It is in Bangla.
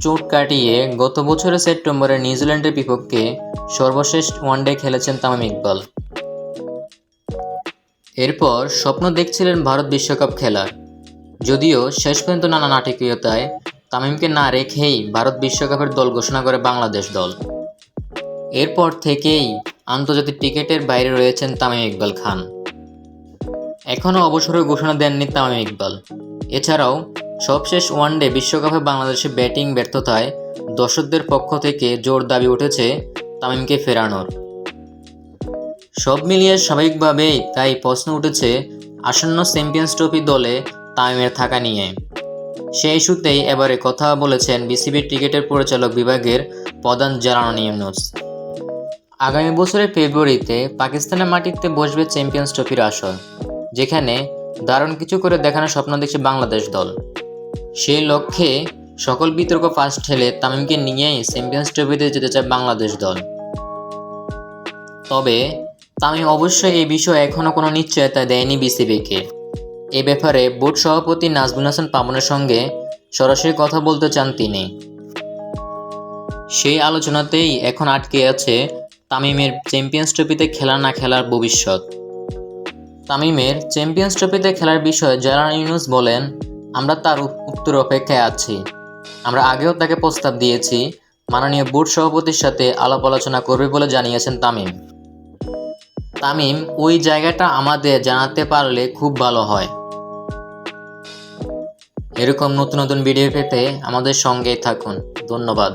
চোট কাটিয়ে গত বছরের সেপ্টেম্বরে নিউজিল্যান্ডের বিপক্ষে সর্বশেষ ওয়ানডে খেলেছেন তামিম ইকবাল। এরপর স্বপ্ন দেখছিলেন ভারত বিশ্বকাপ খেলার, যদিও শেষ পর্যন্ত নানা নাটকীয়তায় তামিমকে না রেখেই ভারত বিশ্বকাপের দল ঘোষণা করে বাংলাদেশ দল। এরপর থেকেই আন্তর্জাতিক ক্রিকেটের বাইরে রয়েছেন তামিম ইকবাল খান। এখনও অবসরের ঘোষণা দেননি তামিম ইকবাল। এছাড়াও সবশেষ ওয়ানডে বিশ্বকাপে বাংলাদেশের ব্যাটিং ব্যর্থতায় দর্শকদের পক্ষ থেকে জোর দাবি উঠেছে তামিমকে ফেরানোর। সব মিলিয়ে স্বাভাবিকভাবেই তাই প্রশ্ন উঠেছে আসন্ন চ্যাম্পিয়ন্স ট্রফি দলে তামিমের থাকা নিয়ে। সেই ইস্যুতেই এবারে কথা বলেছেন বিসিবির ক্রিকেটের পরিচালক বিভাগের প্রধান জালাল ইউনুস। আগামী বছরের ফেব্রুয়ারিতে পাকিস্তানের মাটিতে বসবে চ্যাম্পিয়ন্স ট্রফির আসর, যেখানে দারুণ কিছু করে দেখানোর স্বপ্ন দেখছে বাংলাদেশ দল। সেই লক্ষ্যে সকল বিতর্ক ফাঁস ঠেলে তামিমকে নিয়েই চ্যাম্পিয়ন্স ট্রফিতে যেতে চায় বাংলাদেশ দল। তবে তামিম অবশ্যই এই বিষয়ে এখনও কোনো নিশ্চয়তা দেয়নি বিসিবিকে। এ ব্যাপারে বোর্ড সভাপতি নাজমুল হাসান পাপনের সঙ্গে সরাসরি কথা বলতে চান তিনি। সেই আলোচনাতেই এখন আটকে আছে তামিমের চ্যাম্পিয়ন্স ট্রফিতে খেলা না খেলার ভবিষ্যৎ। তামিমের চ্যাম্পিয়ন্স ট্রফিতে খেলার বিষয়ে জালাল ইউনুস বলেন, আমরা তার উত্তর অপেক্ষায় আছি। আমরা আগেও তাকে প্রস্তাব দিয়েছি, মাননীয় বোর্ড সভাপতির সাথে আলাপ আলোচনা করবে বলে জানিয়েছেন তামিম। তামিম ওই জায়গাটা আমাদের জানাতে পারলে খুব ভালো হয়। এরকম নতুন নতুন ভিডিও পেতে আমাদের সঙ্গেই থাকুন। ধন্যবাদ।